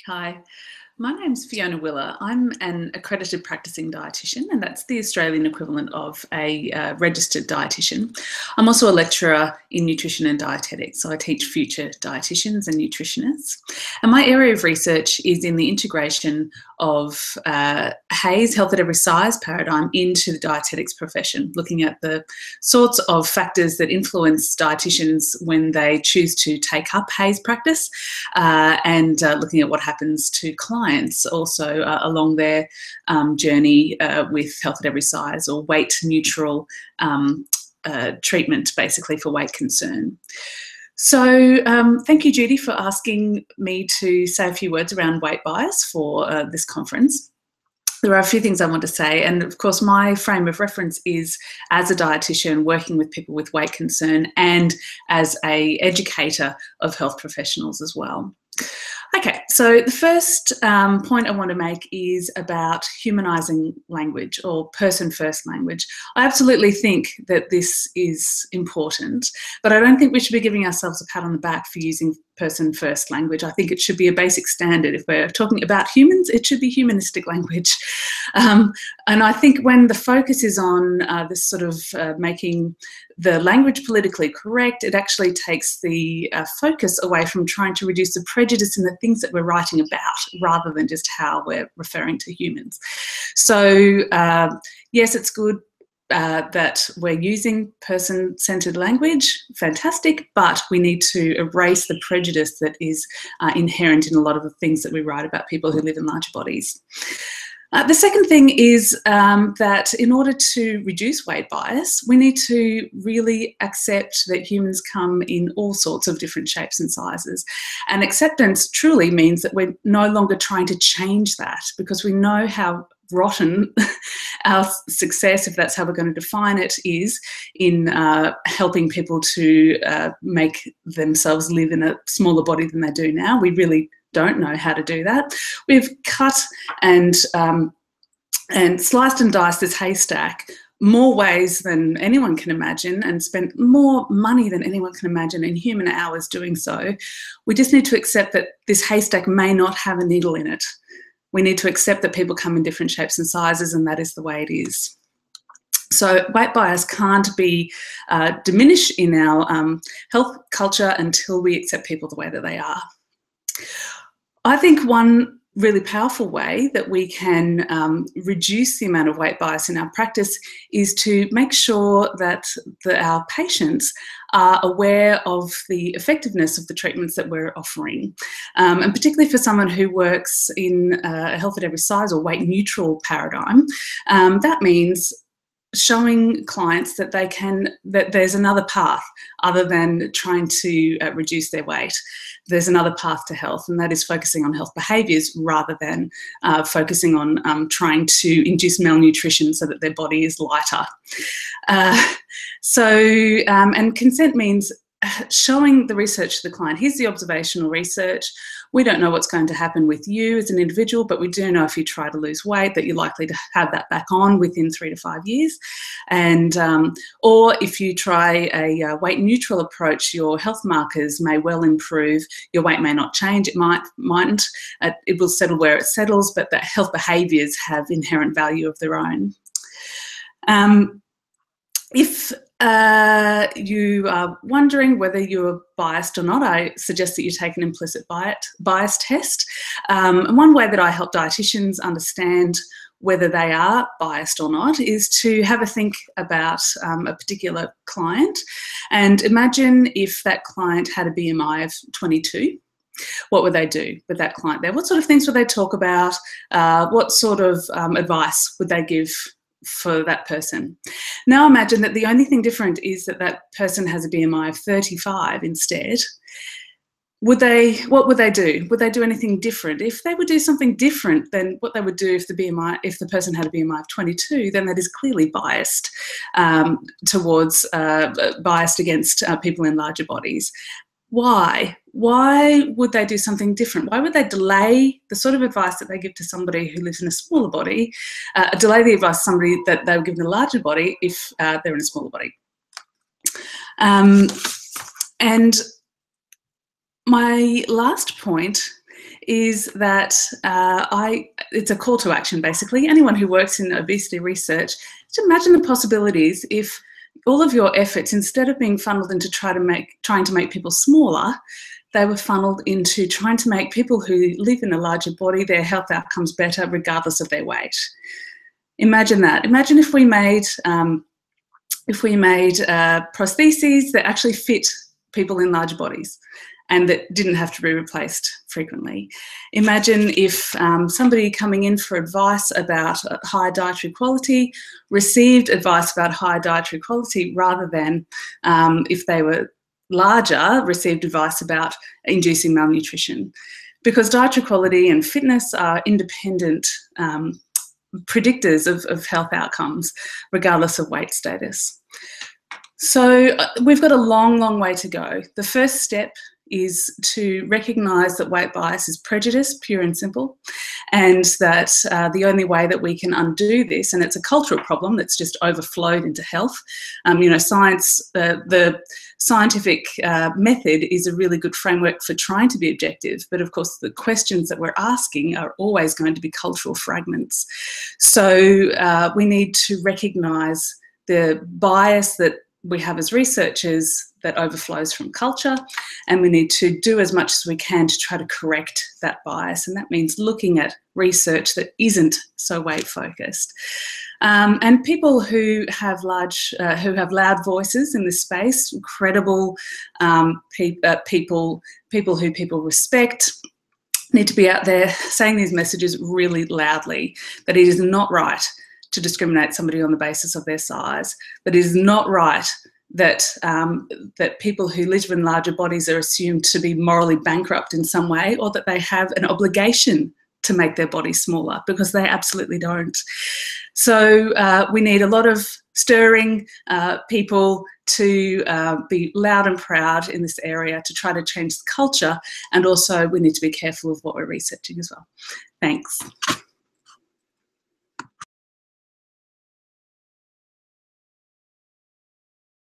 Hi, my name's Fiona Willer. I'm an accredited practicing dietitian, and that's the Australian equivalent of a registered dietitian. I'm also a lecturer in nutrition and dietetics, so I teach future dietitians and nutritionists. And my area of research is in the integration of HAES, Health at Every Size paradigm, into the dietetics profession, looking at the sorts of factors that influence dietitians when they choose to take up HAES practice, and looking at what happens to clients also along their journey with Health at Every Size, or weight neutral treatment, basically, for weight concern. So thank you, Judy, for asking me to say a few words around weight bias for this conference. There are a few things I want to say, and of course my frame of reference is as a dietitian working with people with weight concern and as an educator of health professionals as well. Okay, so the first point I want to make is about humanising language, or person-first language. I absolutely think that this is important, but I don't think we should be giving ourselves a pat on the back for using person-first language. I think it should be a basic standard. If we're talking about humans, it should be humanistic language. And I think when the focus is on this sort of making the language politically correct, it actually takes the focus away from trying to reduce the prejudice in the things that we're writing about, rather than just how we're referring to humans. So yes, it's good that we're using person-centered language, fantastic, but we need to erase the prejudice that is inherent in a lot of the things that we write about people who live in larger bodies. The second thing is that in order to reduce weight bias, we need to really accept that humans come in all sorts of different shapes and sizes. And acceptance truly means that we're no longer trying to change that, because we know how rotten our success, if that's how we're going to define it, is in helping people to make themselves live in a smaller body than they do now. We really don't know how to do that. We've cut and sliced and diced this haystack more ways than anyone can imagine, and spent more money than anyone can imagine in human hours doing so. We just need to accept that this haystack may not have a needle in it. We need to accept that people come in different shapes and sizes, and that is the way it is. So weight bias can't be diminished in our health culture until we accept people the way that they are. I think one really powerful way that we can reduce the amount of weight bias in our practice is to make sure that our patients are aware of the effectiveness of the treatments that we're offering. And particularly for someone who works in a Health at Every Size or weight neutral paradigm, that means showing clients that that there's another path other than trying to reduce their weight. There's another path to health, and that is focusing on health behaviours rather than focusing on trying to induce malnutrition so that their body is lighter. And consent means showing the research to the client. Here's the observational research. We don't know what's going to happen with you as an individual, but we do know if you try to lose weight that you're likely to have that back on within 3 to 5 years. And or if you try a weight neutral approach, your health markers may well improve. Your weight may not change. It mightn't. It will settle where it settles, but the health behaviours have inherent value of their own. If you are wondering whether you're biased or not, I suggest that you take an implicit bias test. And one way that I help dietitians understand whether they are biased or not is to have a think about a particular client, and imagine if that client had a BMI of 22. What would they do with that client there? What sort of things would they talk about? What sort of advice would they give for that person? Now imagine that the only thing different is that that person has a BMI of 35 instead. What would they do? Would they do anything different? If they would do something different than what they would do if the person had a BMI of 22, then that is clearly biased biased against people in larger bodies. Why? Why would they do something different? Why would they delay the sort of advice that they give to somebody who lives in a smaller body, delay the advice to somebody that they would give in a larger body if they're in a smaller body? And my last point is that it's a call to action, basically. Anyone who works in obesity research, just imagine the possibilities if all of your efforts, instead of being funneled into trying to make people smaller, they were funneled into trying to make people who live in a larger body, their health outcomes better regardless of their weight. Imagine that. Imagine if we made prostheses that actually fit people in larger bodies and that didn't have to be replaced frequently. Imagine if somebody coming in for advice about high dietary quality received advice about high dietary quality rather than, if they were larger, received advice about inducing malnutrition. Because dietary quality and fitness are independent predictors of health outcomes, regardless of weight status. So we've got a long, long way to go. The first step is to recognise that weight bias is prejudice, pure and simple, and that the only way that we can undo this, and it's a cultural problem that's just overflowed into health. Science, the scientific method is a really good framework for trying to be objective, but of course the questions that we're asking are always going to be cultural fragments. So we need to recognise the bias that we have as researchers that overflows from culture, and we need to do as much as we can to try to correct that bias, and that means looking at research that isn't so weight focused. And people who have loud voices in this space, credible people who people respect, need to be out there saying these messages really loudly, that it is not right to discriminate somebody on the basis of their size, that it is not right that that people who live in larger bodies are assumed to be morally bankrupt in some way, or that they have an obligation to make their body smaller, because they absolutely don't. So we need a lot of stirring people to be loud and proud in this area to try to change the culture, and also we need to be careful of what we're researching as well. Thanks.